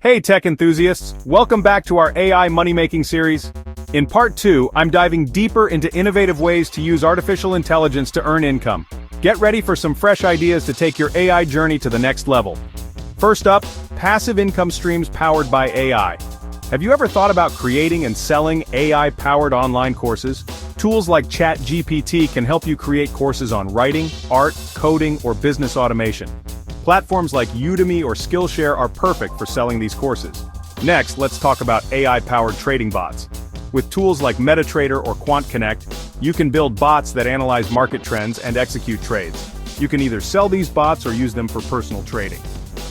Hey tech enthusiasts, welcome back to our AI money-making series. In part 2, I'm diving deeper into innovative ways to use artificial intelligence to earn income. Get ready for some fresh ideas to take your AI journey to the next level. First up, passive income streams powered by AI. Have you ever thought about creating and selling AI-powered online courses? Tools like ChatGPT can help you create courses on writing, art, coding, or business automation. Platforms like Udemy or Skillshare are perfect for selling these courses. Next, let's talk about AI-powered trading bots. With tools like MetaTrader or QuantConnect, you can build bots that analyze market trends and execute trades. You can either sell these bots or use them for personal trading.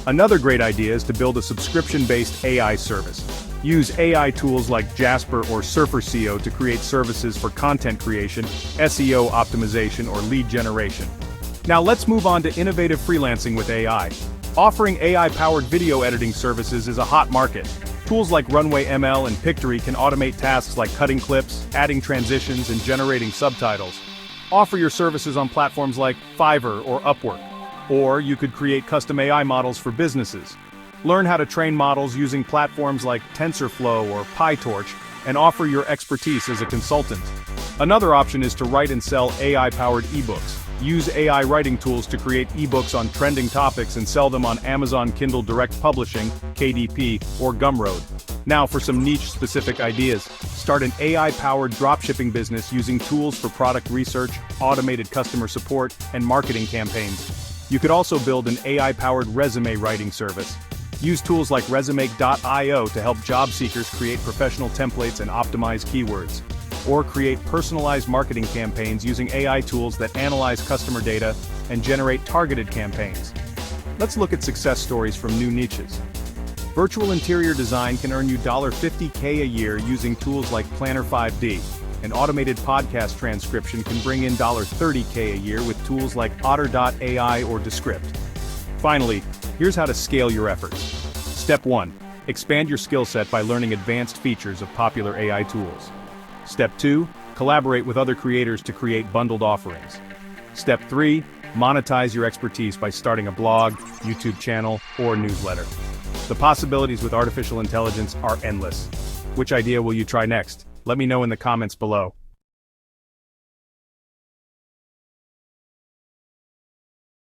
Another great idea is to build a subscription-based AI service. Use AI tools like Jasper or SurferSEO to create services for content creation, SEO optimization, or lead generation. Now let's move on to innovative freelancing with AI. Offering AI-powered video editing services is a hot market. Tools like Runway ML and Pictory can automate tasks like cutting clips, adding transitions, and generating subtitles. Offer your services on platforms like Fiverr or Upwork. Or you could create custom AI models for businesses. Learn how to train models using platforms like TensorFlow or PyTorch, and offer your expertise as a consultant. Another option is to write and sell AI-powered ebooks. Use AI writing tools to create ebooks on trending topics and sell them on Amazon Kindle Direct Publishing, KDP, or Gumroad. Now for some niche-specific ideas. Start an AI-powered dropshipping business using tools for product research, automated customer support, and marketing campaigns. You could also build an AI-powered resume writing service. Use tools like Resume.io to help job seekers create professional templates and optimize keywords. Or create personalized marketing campaigns using AI tools that analyze customer data and generate targeted campaigns. Let's look at success stories from new niches. Virtual interior design can earn you $50K a year using tools like Planner 5D, and automated podcast transcription can bring in $30K a year with tools like Otter.ai or Descript. Finally, here's how to scale your efforts. Step 1. Expand your skill set by learning advanced features of popular AI tools. Step 2. Collaborate with other creators to create bundled offerings. Step 3. Monetize your expertise by starting a blog, YouTube channel, or newsletter. The possibilities with artificial intelligence are endless. Which idea will you try next? Let me know in the comments below.